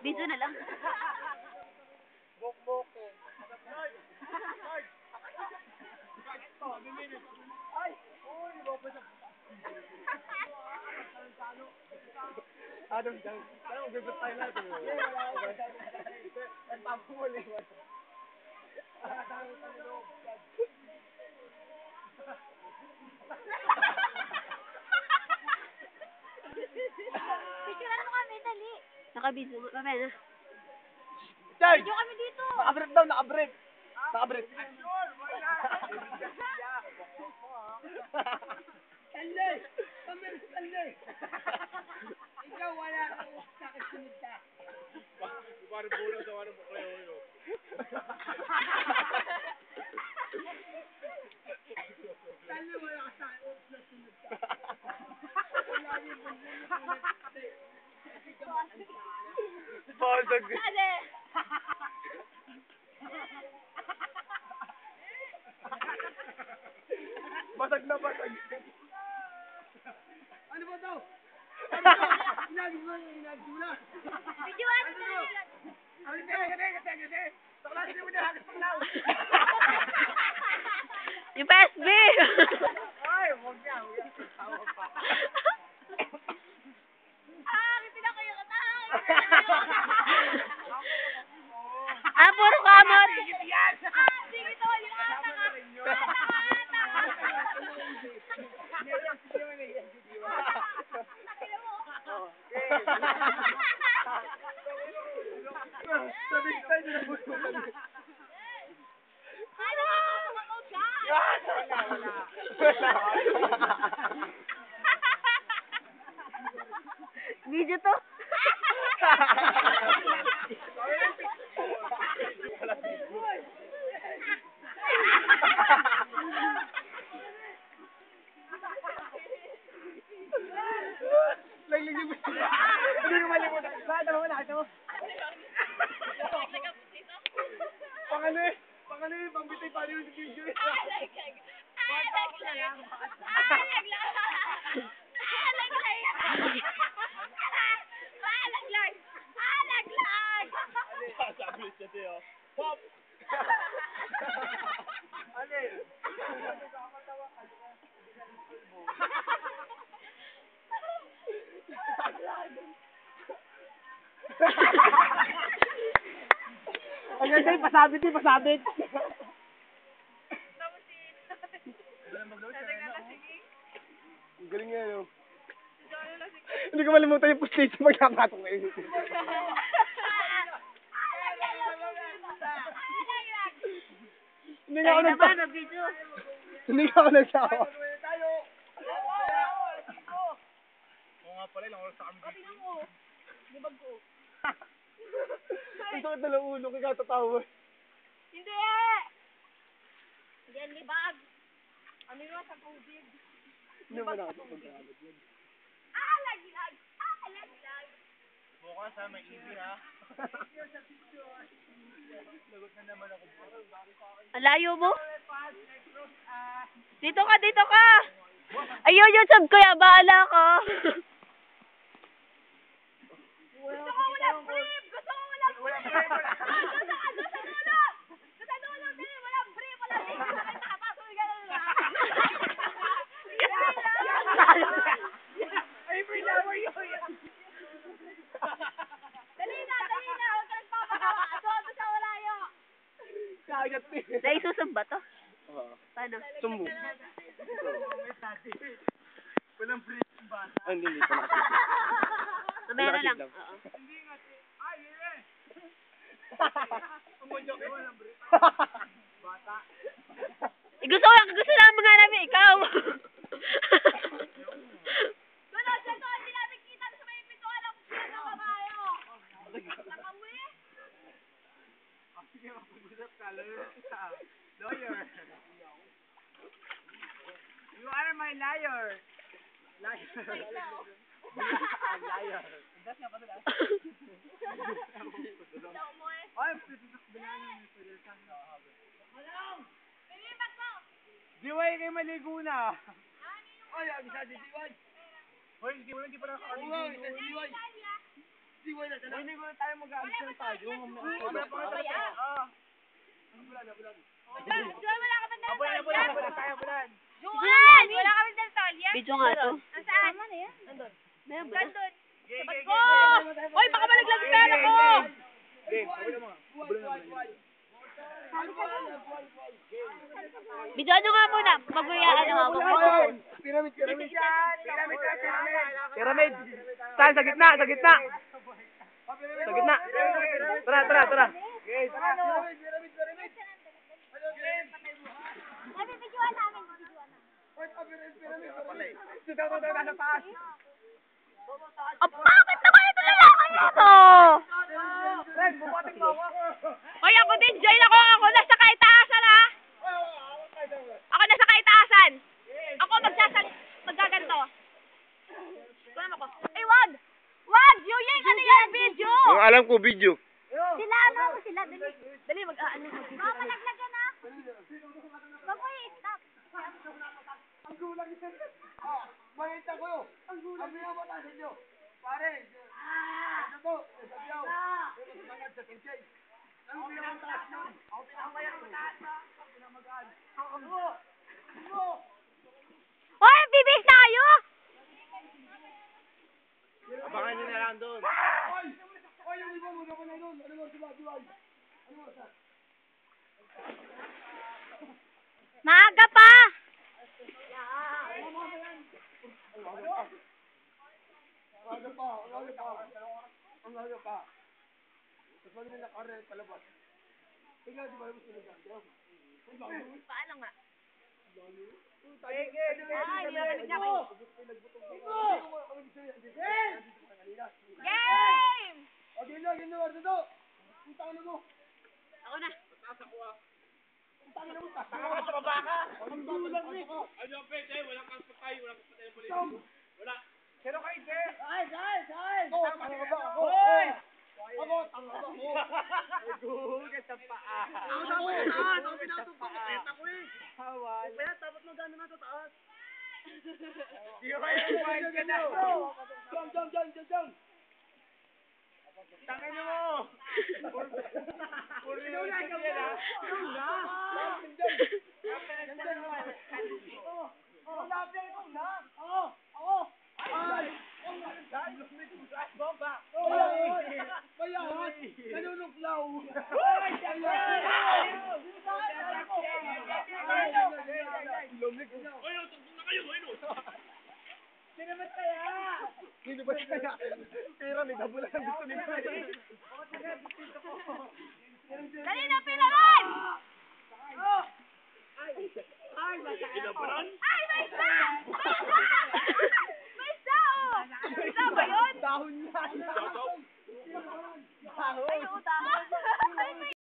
Video na lang. Bok-bok eh. Ay! Uy! Lopez ang... Adam, parang magbibot tayo natin. Ang tapo mo lang. Picturean mo kami, dali. Nakabidyo mo. Babay na. Charge! Video kami dito. Nakabrief daw, nakabrief. Nakabrief. Sanday! Pamir, Sanday! Ikaw wala kang sakit sunod ka. Parang bulo sa warang buklayo yun. Sanday wala ka sakit na sunod ka. Wala rin bulo kasi kamasan ka. Basag. Dali. Basag na basag. Ano ba daw? Inagi mo na. Videoan mo na. Kasi. Taklasi mo na hagas paglaw. Yung PSB. Ay, huwag niya. Tawa pa. Pinakayo ka na. Puro kamot. Sige to. Yung Sabi tayo na puso. ano? Makout ka. Wala. Video to. Laglag mo. Hindi ko malimutan. Nakita mo, nakita mo. Pang pambitay pa rin yung video. Sabi siya diyo. Pop! Ano ang ganda yung pasabit. Ang galing nga yun. Hindi ko malimutan yung pusti sa magkakatong ngayon. Hindi nga ako nagsawa. Oo nga pala, ilang oras na kami dito. Libag ko. Ang sakit na lang ulo, kaya tatawa. Hindi! Hindi yan libag. Ano yun sa tubig? Hindi mo nakapagpagkakalot yun. Laglag! Laglag! Mukha sa may easy ha. Lagot na naman ako. Ang layo mo? Dito ka! Ayun, YouTube ko yan. Bahala ka. Gusto ko walang brief! Gusto ko walang brief! Sa dulo, din! Walang brief! Walang brief! Nakapasok ka na. Ay, free number yun! Dali na! Huwag ka nagpapakawa. Doon sa walayo. Kagat eh. Naisusog ba to? Oo. Paano? Sumo. Walang free bata. Hindi pa nakasip. Mamaya na lang. Oo. Hindi nga ay, yun eh! Umunjok ko walang brief. Bata. Gusto lang mga namin, ikaw. Sunod, hindi namin kita sa may pintuan ng kusina ng babae. Nakawi? Sige, mapag-usap ka. Lawyer. You are my liar. Liar. Liar. Das nga pa sila. Ay, pwede sa binana ni Federal Malong! Pilipat mo! Diway kayo maligo na. Ay, ang isa si Diway. Hoy, hindi pa nakakaligo. Diway. Uy, hindi ko na tayo mag-action tayo. Mamaya. Wala ka ba ng Bulan tayo, bulan. Juan! Wala ka ba ng talya? Video nga to. Nasaan? Meron ba? Nandun. Sabat ko! Hoy, baka malaglag yung pera ko! Video ano nga muna? Maguyaan nga ako. Pyramid. Saan? Sa gitna. Sa gitna. Tara. Nabibidyoan namin. Bakit naman ito lalaki nito? Hoy, ako din, Jane. Ako nasa kaitaasan, ha? Ako nasa kaitaasan. Ako maggaganto. Kunan ako. Ay, wag! Wag! Yuying, ano yan? Video! Ang alam ko, video. Sila, dali. Dali, mag-ano. Malaglag yan, ha? Wag mo i-stop. Ang gulang ito. Makita ko yun. Ang pinamatasin nyo. Pare. Ano to? Sabiyaw. Ito sa kinchay. Ang pinamatasin nyo. Ako pinamatasin nyo. Hoy, bibis tayo! Abangan nyo na lang doon. Oy, yung iba mo na doon. Ano mo, Diway? Ano mo, sa? Maaga pa! Ang laga pa. Tapos wag nila karet palabas. Tingnan di ba yung sinigang? Paano nga? Ay, narinig na ako. Game! Game! Okay lang, dito. Punta ka na mo. Ako na. Punta ka na mo. Taka ka sa baba ka. Ang gulang ni. Ano ang pwede? Walang patay ng polis. Wala. Pero kayo, sir. Guys. Oh, Tama ka ba ako? Hoy! Ako, tama ba ako? Naguhugas sa paa. Ako na mo. Ako pinatutok. Kita ko eh. Hawal. Kaya dapat magano na sa taas. Di ko kayo kumain ka na. Jump. Tangin mo! Puro yung isip yan ha. Oy, tuntun na kayo. Oy, no. Sino ba kaya? Pira, may dabulan ang gusto nito. Dali na, pilaran! Inabaran? Ay, may isa! May isa, oh! Isa ba yun? Dahon niya. Ay, oo,